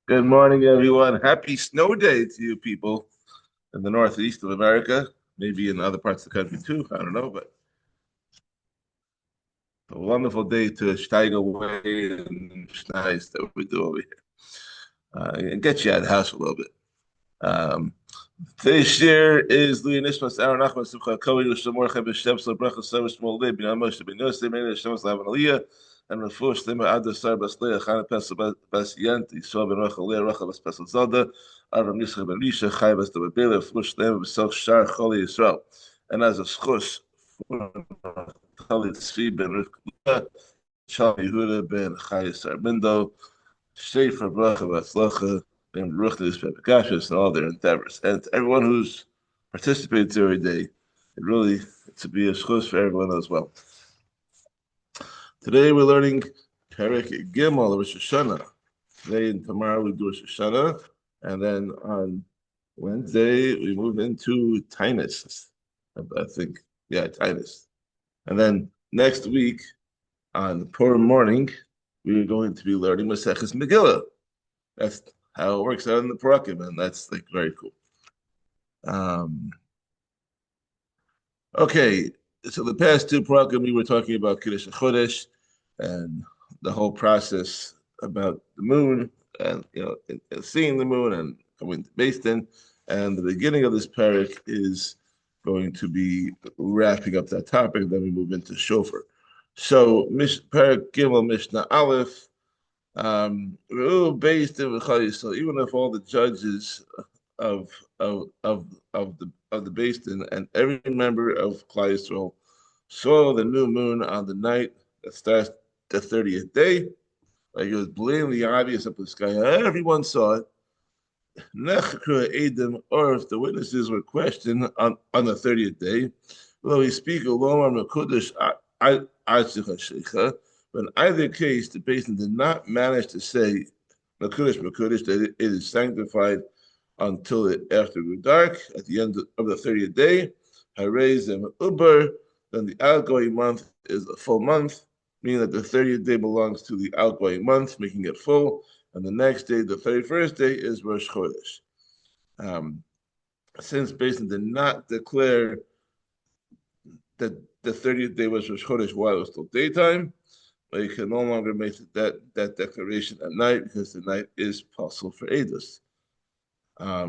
Good morning, everyone. Happy snow day to you people in the northeast of America, maybe in other parts of the country too. I don't know, but a wonderful day to steig away and nice that we do over here and get you out of the house a little bit. Um, Today's shiur is Louis Nishmas Aaron Nachman Simcha Kohen Yushamor Chem B'Shem Slo Bracha Savish Mol Lib Bin Moshe Ben Yosef Ben Hashem Slav Aliyah and Refuah Shlema Ad Sar Bas Leah Chana Pesach Bas Yant Yisrael Ben Rachel Leah Rachel Bas Pesach Zalda Aram Yisrael Ben Risha Chai Bas Debe Bele Refuah Shlema B'Sel Shar Choli Yisrael and as a schus for Chali Tzvi Ben Rivka Shal Yehuda Ben Chai Yisar Bindo Shefer Bracha Bas Lacha and Perek and all their endeavors. And to everyone who's participated every day, it's to be a schus for everyone as well. Today we're learning Perek Gimel of Rosh Hashanah. Today and tomorrow we do Rosh Hashanah, and then on Wednesday we move into Tainus. I think, Tainus. And then next week on Purim morning we're going to be learning Maseches Megillah. That's how it works out in the Perek, and that's like very cool. Okay, so the past two Perek we were talking about Kiddush Chodesh and the whole process about the moon and and seeing the moon and coming to Beis Din, and the beginning of this Perek is going to be wrapping up that topic. And then we move into shofar. So Perek Gimel Mishnah Aleph. Based in so even if all the judges of the Beis Din and every member of Klal Yisrael saw the new moon on the night that starts the 30th day, like it was blatantly obvious up the sky, everyone saw it. Or if the witnesses were questioned on the 30th day, well, we speak alone but in either case, the Beis Din did not manage to say Mekudesh, that it is sanctified until after it dark at the end of the 30th day. Then the outgoing month is a full month, meaning that the 30th day belongs to the outgoing month, making it full. And the next day, the 31st day, is Rosh Chodesh. Since Beis Din did not declare that the 30th day was Rosh Chodesh while it was still daytime, but you can no longer make that declaration at night because the night is possible for Eidos.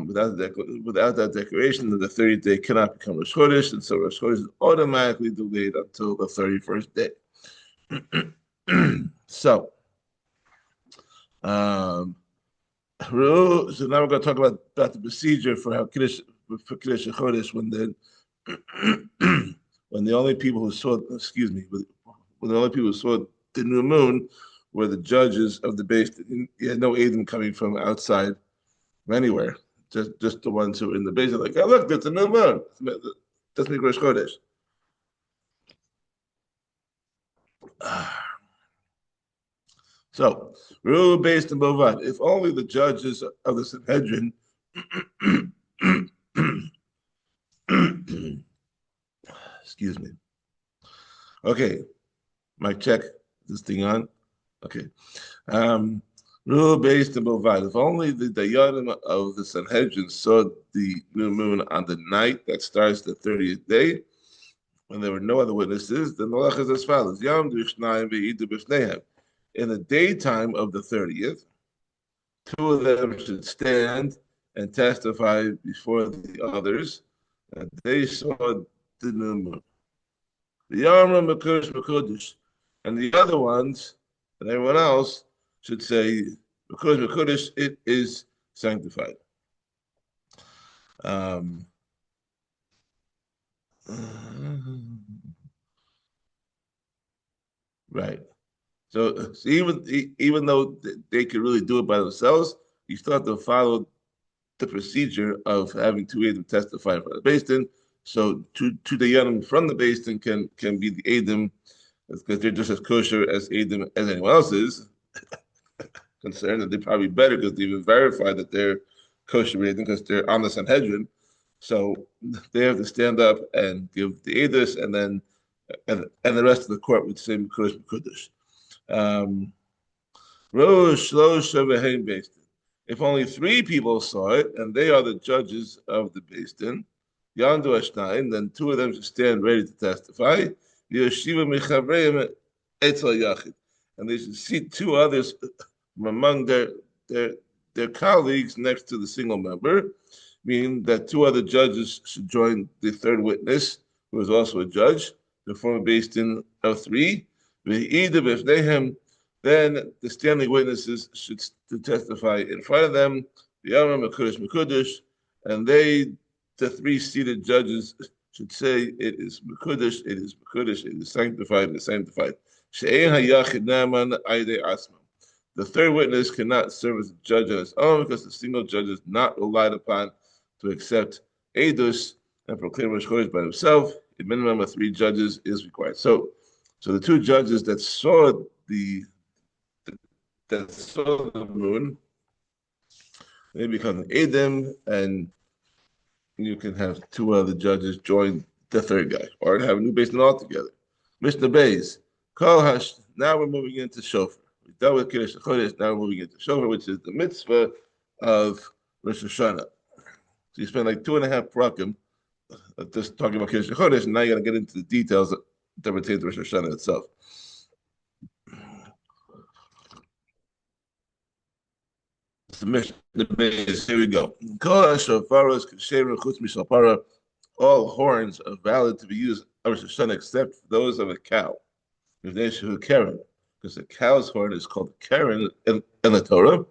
Without that declaration, then the 30th day cannot become Rosh Chodesh, and so Rosh Chodesh is automatically delayed until the 31st day. So now we're going to talk about the procedure for how Kiddush Chodesh when the only people who saw the new moon were the judges of the Beis Din. You had no Edom coming from outside from anywhere. Just the ones who were in the Beis Din, like, oh look, there's a new moon. That's make Rosh Chodesh. So, rule based in Bovad. If only the judges of the Sanhedrin excuse me. Okay, mic check. This thing on? Okay. Rule based in Bovad. If only the Dayanim of the Sanhedrin saw the new moon on the night that starts the 30th day, when there were no other witnesses, then the law is as follows. In the daytime of the 30th, two of them should stand and testify before the others that they saw the new moon. The Yamra Mekudesh, and the other ones and everyone else should say, Mekudesh, it is sanctified. Right. So even though they could really do it by themselves, you still have to follow the procedure of having two Edom testify for the Beis Din. So two Dayanim from the Beis Din can be the Edom because they're just as kosher as Edom as anyone else is. Concerned that they're probably better because they even verified that they're kosher Edom because they're on the Sanhedrin. So they have to stand up and give the Edus, and then and the rest of the court would say Mekudesh. Rosh Beis Din. If only three people saw it, and they are the judges of the Beis Din, Yandu Ashnaim, then two of them should stand ready to testify. Yeshiva Michavreim Etzel Yachid, and they should seat two others from among their colleagues next to the single member, meaning that two other judges should join the third witness, who is also a judge, to form a Beis Din of three. Then the standing witnesses should testify in front of them, the Yamam Mekudesh Mekudesh, and they, the three seated judges, should say, it is Mekudesh, it is Mekudesh, it is sanctified, it is sanctified. She'ein hayachid naman aydei asma. The third witness cannot serve as a judge on his own because the single judge is not relied upon to accept edus and proclaim Rosh Chodesh by himself. A minimum of three judges is required. So the two judges that saw the moon, they become Edom, and you can have two other judges join the third guy, or have a new Beis Din altogether. Mishnah Beis, Kol Hash. Now we're moving into shofar. We dealt with Kiddush Chodesh. Now we're moving into shofar, which is the mitzvah of Rosh Hashanah. So you spend like 2.5 prakim just talking about Kiddush Chodesh, and now you got to get into the details that pertain to Rosh Hashanah itself. The Mishnah Beis, here we go. All horns are valid to be used on Rosh Hashanah except those of a cow. Because a cow's horn is called Karen in the Torah.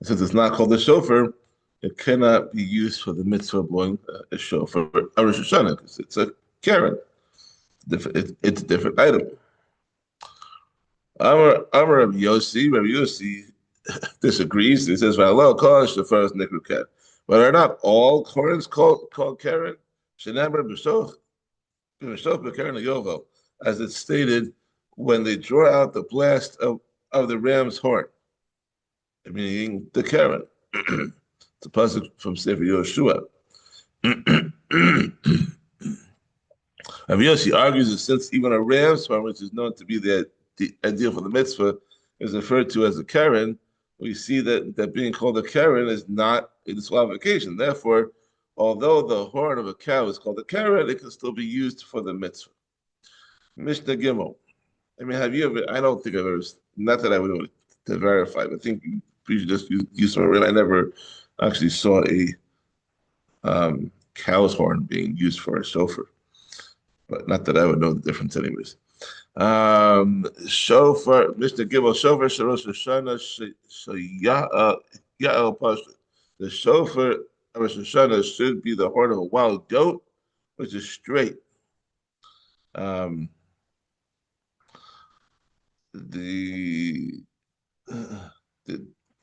Since it's not called a shofar, it cannot be used for the mitzvah of blowing a shofar on Rosh Hashanah because it's a Karen. It's a different item. Amar Rabbi Yossi disagrees. He says, "V'alo kol shofar is nikrukat." But are not all horns called Karen? Shenaber b'shoch b'karen yovel, as it's stated when they draw out the blast of the ram's horn, meaning the Karen. It's a pasuk from Sefer Yoshua. Rabbi Yossi argues that since even a ram's horn, which is known to be the ideal for the mitzvah, is referred to as a Karen, we see that being called a Karen is not a disqualification. Therefore, although the horn of a cow is called a Karen, it can still be used for the mitzvah. Mishnah Gimel. I mean, have you ever? I don't think I've ever. Not that I would know to verify, but I think you should just use some. I never actually saw a cow's horn being used for a shofar, but not that I would know the difference, anyways. Shofar, Mr. Gimel, shofar Rosh Hashanah Ya'el Pasha. The shofar Rosh Hashanah should be the horn of a wild goat, which is straight.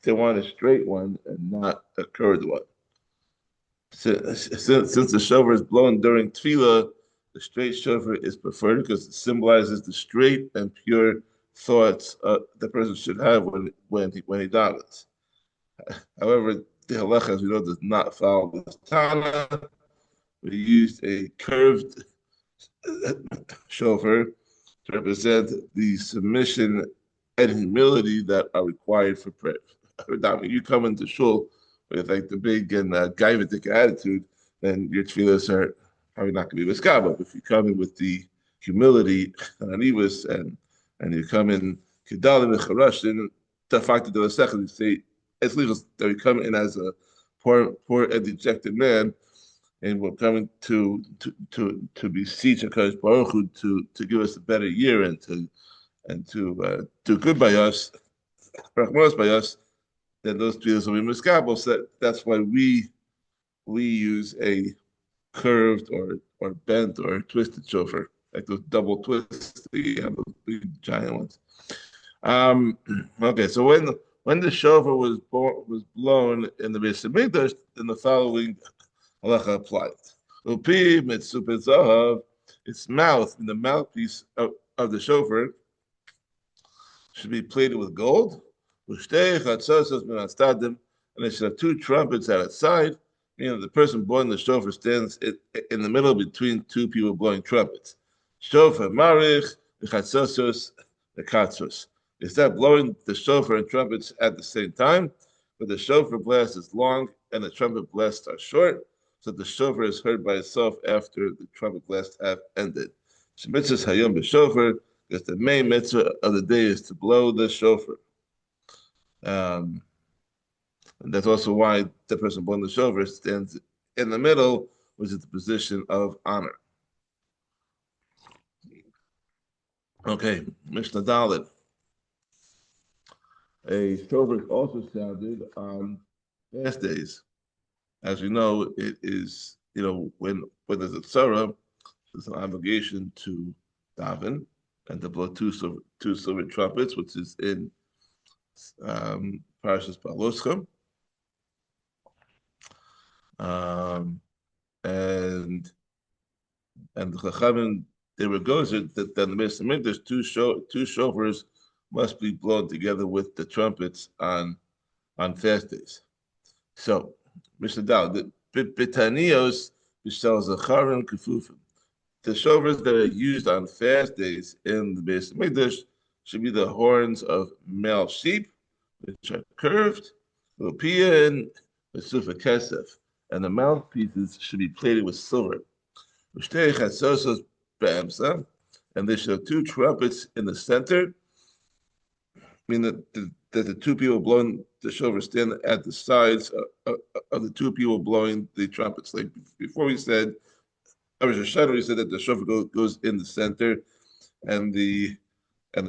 They want a straight one and not a curved one. Since the shofar is blown during tefillah, the straight shofar is preferred because it symbolizes the straight and pure thoughts the person should have when he davens. However, the halacha, as we know, does not follow this Tana. We used a curved shofar to represent the submission and humility that are required for prayer. You come into shul with like the big and gaivatic attitude, then your tefillahs are probably not going to be miskabel. But if you come in with the humility and anivus, and you come in kedalim and charashin, the fact that you say it's legal that we come in as a poor and dejected man, and we're coming to beseech HaKadosh Baruch Hu to give us a better year and to do good by us, rachmanos by us, then those tefillahs will be miskabel. So that's why we use a curved or bent or twisted shofar, like those double twists. You have those big giant ones. Okay, so when the shofar was blown in the Beis Hamikdash, then the following halacha applied. Upi mitzupet zahav, its mouth and the mouthpiece of the shofar should be plated with gold. Ushtei chatzosos min hastadim, and it should have two trumpets at its side. Meaning the person blowing the shofar stands in the middle between two people blowing trumpets. Shofar marich, the chatzosos, the katzos. Is that blowing the shofar and trumpets at the same time? but the shofar blast is long and the trumpet blasts are short, so the shofar is heard by itself after the trumpet blasts have ended. Shemitzvahs hayom b'shofar, because the main mitzvah of the day is to blow the shofar. And that's also why the person blowing the shofar stands in the middle, which is the position of honor. Okay, Mishnah Dalet. A shofar also sounded on fast days. As we know, it is, when there's a tzara, there's an obligation to daven and to blow two silver trumpets, which is in Parashas Baloscha. And the Chachamim, they were goes that then the Mesimin, there's two shofars must be blown together with the trumpets on fast days. So, Mishnah Dal, the Bitanios Bishal Zacharim Kefufim. The shofars that are used on fast days in the Beis Hamikdash should be the horns of male sheep, which are curved, Lupia and Sufa Kesef, and the mouthpieces should be plated with silver. And they should have two trumpets in the center, meaning that the two people blowing the shofar stand at the sides of the two people blowing the trumpets. Like before we said, Rosh Hashanah, we said that the shofar goes in the center and the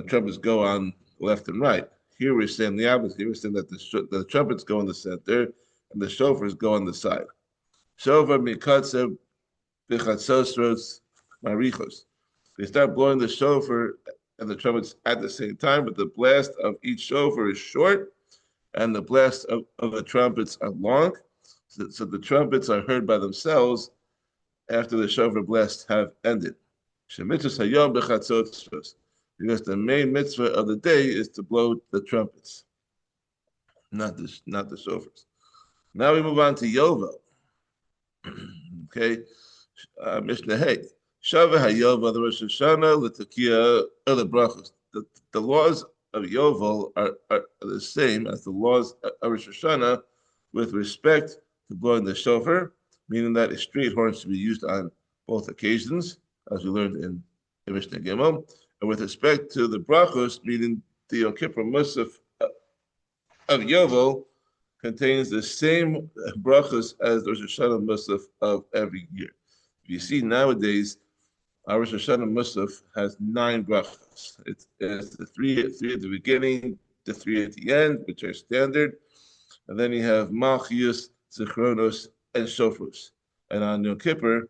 trumpets go on left and right. Here we're saying the opposite. Here we're saying that the trumpets go in the center and the shofars go on the side. Shofar mikatzev b'chatzosros marichos. They start blowing the shofar and the trumpets at the same time, but the blast of each shofar is short and the blast of the trumpets are long. So the trumpets are heard by themselves after the shofar blasts have ended. Because the main mitzvah of the day is to blow the trumpets, not the shofars. Now we move on to Yovel. Okay, Mishnah Hey. Shava HaYovel, the Rosh Hashanah, L'Tekiah, the Brachos. The laws of Yovel are the same as the laws of Rosh Hashanah with respect to blowing the shofar, meaning that a straight horn should be used on both occasions, as we learned in Mishnah Gimel, and with respect to the Brachos, meaning the Yom Kippur Musaf of Yovel contains the same brachos as the Rosh Hashanah Musaf of every year. If you see nowadays, our Rosh Hashanah Musaf has 9 brachos. It's the three at the beginning, the 3 at the end, which are standard, and then you have Malchius, Zichronos, and Shofros. And on Yom Kippur,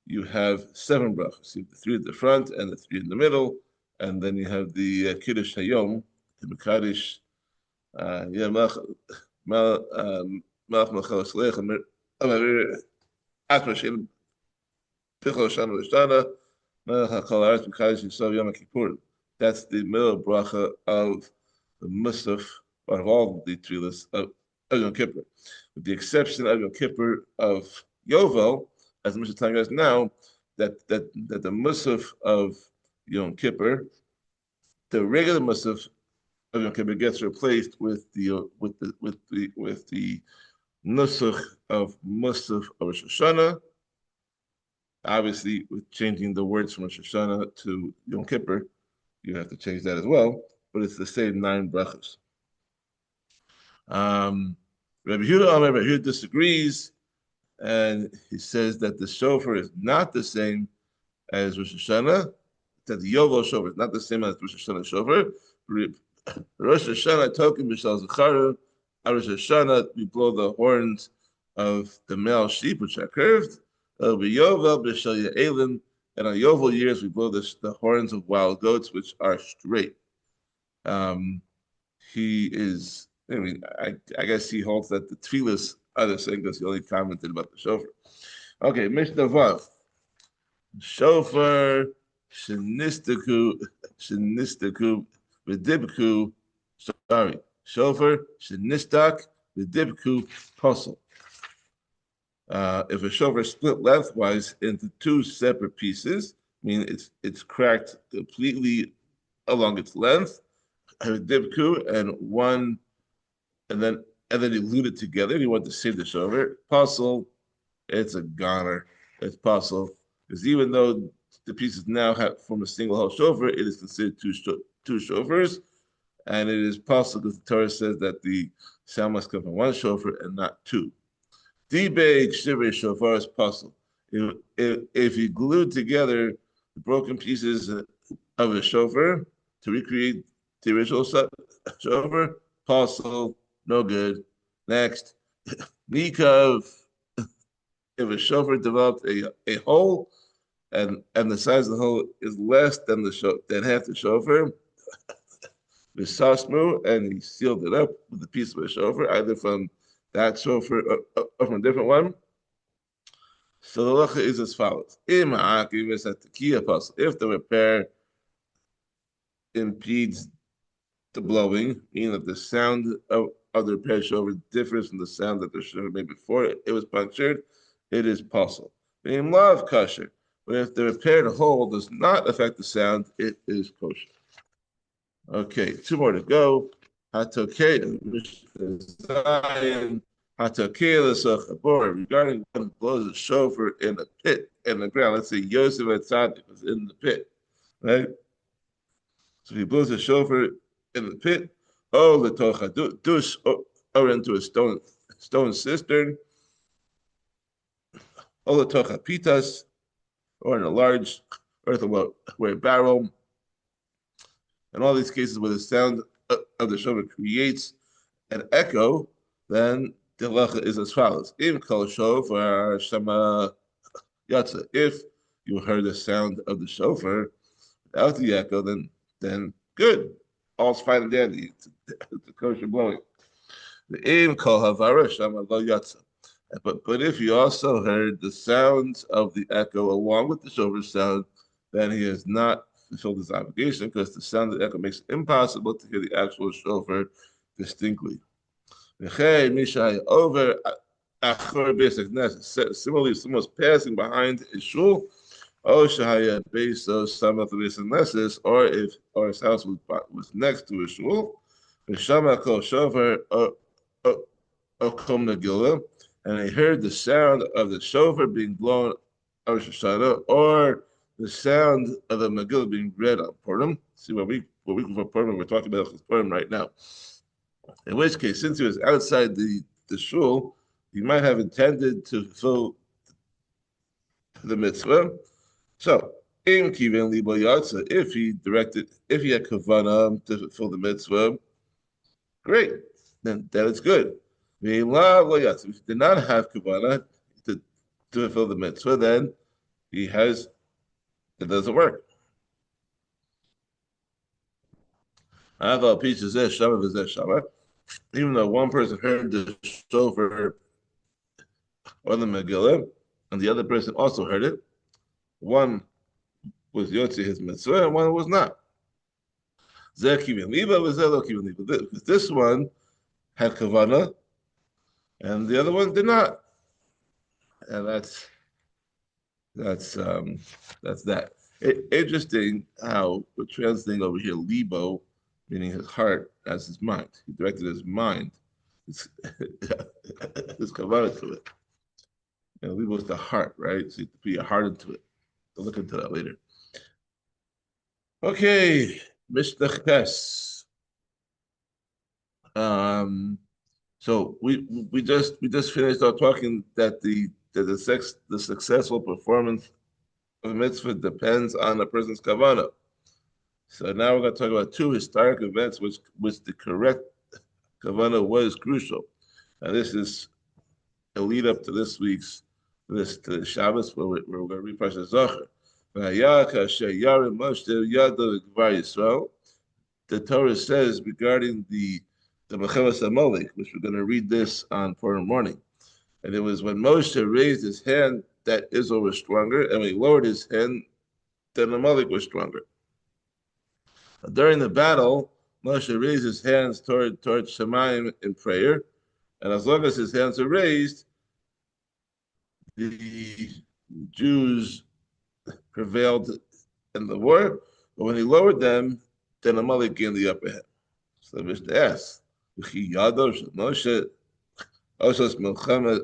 you have 7 brachos. You have the 3 at the front and the 3 in the middle, and then you have the Kiddush Hayom, the Mekadosh, Malach Melchel Saleich, Atma that's the middle bracha of the Musaf, or of all the tefillas of Yom Kippur, with the exception of Yom Kippur of Yovel, as the Mishnah is telling us now, that the Musaf of Yom Kippur, the regular Musaf of Yom Kippur, gets replaced with the Nusach of Musaf of Rosh Hashanah. Obviously, with changing the words from Rosh Hashanah to Yom Kippur, you have to change that as well, but it's the same 9 brachos. Rabbi Yehuda disagrees, and he says that the shofar is not the same as Rosh Hashanah, that the Yovel shofar is not the same as Rosh Hashanah shofar. Rosh Hashanah token b'shal zacharim. Rosh Hashanah, we blow the horns of the male sheep, which are curved. And on Yovel years, we blow the horns of wild goats, which are straight. He is, I guess he holds that the tefillas are the same because he only commented about the shofar. Okay, Mishnah Vav. Shofar, shenistaku, v'dibku, shofar, shenistak, v'dibku, posel. If a shofar is split lengthwise into 2 separate pieces, meaning it's cracked completely along its length, and and then you glued it together. You want to save the shofar. Puzzle, it's a goner. It's puzzle because even though the pieces now have from a single whole shofar, it is considered two shofars, and it is possible because the Torah says that the sound must come from one shofar and not two. Debate shiur shofar is puzzle. If you glue together the broken pieces of a shofar to recreate the original shofar, puzzle, no good. Next, Nikov, if a shofar developed a hole and the size of the hole is less than than half the shofar, the sasmu, and he sealed it up with a piece of a shofar, either from that shofar or from a different one. So the halacha is as follows: if the repair impedes the blowing, meaning that the sound of the repair shofar differs from the sound that the shofar made before it was punctured, it is possible. In love kosher, but if the repaired hole does not affect the sound, it is kosher. Okay, two more to go. Regarding one blows a shofar in a pit in the ground. Let's say Yosef at Tzaddik was in the pit, right? So he blows a shofar in the pit. Oh, the tocha dus or into a stone cistern. Oh, the tocha pitas or in a large earthenware barrel. In all these cases where the sound of the shofar creates an echo, then the halacha is as follows: Im kol shofar shama yatsa. If you heard the sound of the shofar without the echo, then good, all's fine and dandy. It's a kosher blowing. The im kol havara shama lo yatsa. But if you also heard the sounds of the echo along with the shofar sound, then he has not fulfilled his obligation because the sound of the echo makes it impossible to hear the actual shofar distinctly. Over similarly, if someone was passing behind a shul, base of some of the base and nesses, or if his house was next to a shul, shofar and he heard the sound of the shofar being blown on Rosh Hashanah, or the sound of the Megillah being read on Purim. See what week before Purim we're talking about Purim right now. In which case, since he was outside the shul, he might have intended to fulfill the mitzvah. So, if he had kavana to fulfill the mitzvah, great, then it's good. If he did not have kavana to fulfill the mitzvah, then it doesn't work. Even though one person heard the shofar or the Megillah, and the other person also heard it, one was Yotzi his mitzvah, and one was not. Because this one had kavana, and the other one did not. And that's that. Interesting how we're translating over here libo, meaning his heart, as his mind. He directed his mind, his kavana to it. And libo is the heart, right? So you have to put your heart into it. We'll look into that later. Okay, Mishnah Ches. So we just finished our talking that the successful performance of a mitzvah depends on a person's kavana. So now we're going to talk about two historic events which the correct kavana was crucial. And this is a lead up to this week's to the Shabbos where we're going to read Parashat Zohar. The Torah says regarding the Mechelas Amalek, which we're going to read this on Purim morning. And it was when Moshe raised his hand that Israel was stronger, and when he lowered his hand, then Amalek was stronger. During the battle, Moshe raised his hands toward Shemayim in prayer, and as long as his hands are raised, the Jews prevailed in the war. But when he lowered them, then Amalek gained the upper hand. So the Mishnah asks, Moshe Oshos Milchama,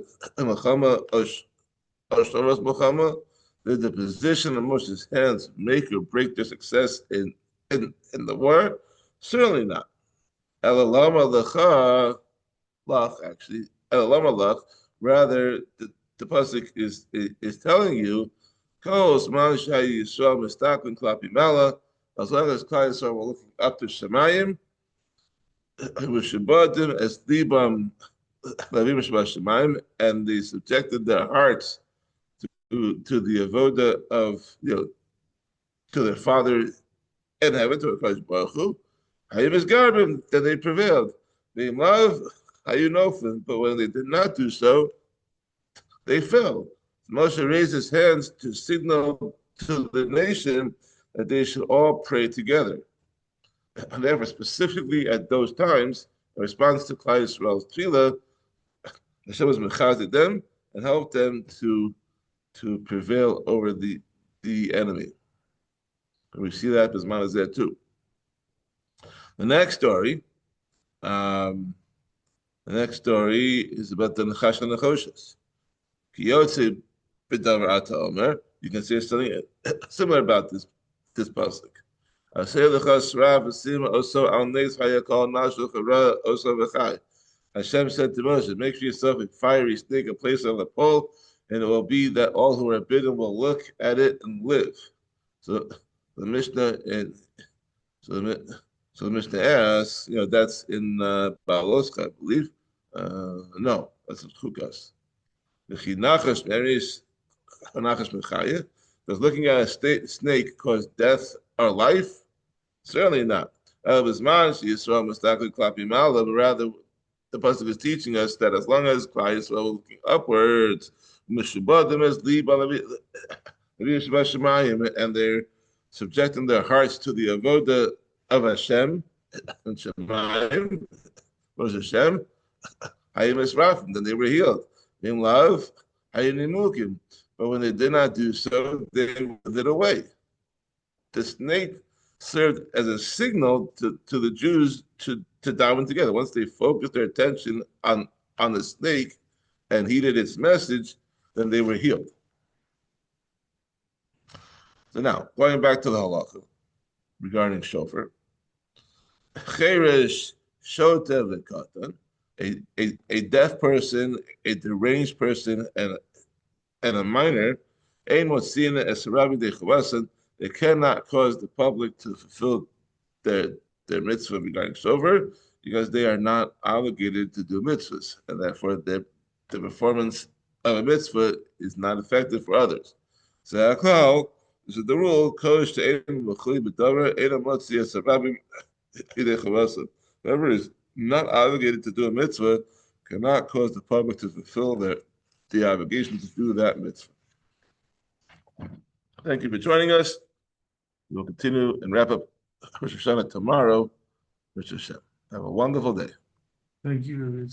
Oshoros Milchama. Did the position of Moshe's hands make or break their success in the war? Certainly not. Elalama lecha lach, actually. Elalama lach. Rather, the pasuk is telling you, Kos man shayi Yisrael mistaklin klapi mala. As long as Klal Yisrael were looking up to Shemayim, V'shabadim as libam lavim Shemayim, and they subjected their hearts to the avoda of to their father in heaven, to Hakadosh Baruch Hu. Hayim is garbim, then they prevailed. They love Hayunofim, but when they did not do so, they fell. Moshe raised his hands to signal to the nation that they should all pray together. And therefore, specifically at those times, in response to Klal Yisrael's tefillah, Hashem was mechazed them and helped them to prevail over the enemy. And we see that Bisman is there too. The next story is about the Nechash and Nechoshes. Kiyotze b'davar ata omer. You can say something similar about this pasuk. Aseh lecha sra v'sima oso al neis hayakol nashu chara oso v'chai. Hashem said to Moses, make for yourself a fiery snake and place it on the pole, and it will be that all who are bidden will look at it and live. So the Mishnah asks, that's in Baaloscha, I believe. No, that's in Chukas. Does looking at a snake cause death or life? Certainly not. But rather, the pasuk is teaching us that as long as Klal Yisrael are looking upwards, and they're subjecting their hearts to the avoda of Hashem and Shemayim, was Hashem, then they were healed. In love, but when they did not do so, they withered away. The snake served as a signal to the Jews to daven together. Once they focused their attention on the snake and heeded its message, then they were healed. So now, going back to the halacha regarding shofar, cheresh shota v'katan, a deaf person, a deranged person, and a minor, ein motzina es rabbi de chavasan, they cannot cause the public to fulfill their mitzvah regarding shofar because they are not obligated to do mitzvahs, and therefore the performance of a mitzvah is not effective for others. So this is the rule: whoever is not obligated to do a mitzvah cannot cause the public to fulfill the obligation to do that mitzvah. Thank you for joining us. We'll continue and wrap up Rosh Hashanah tomorrow. Rosh Hashanah. Have a wonderful day. Thank you.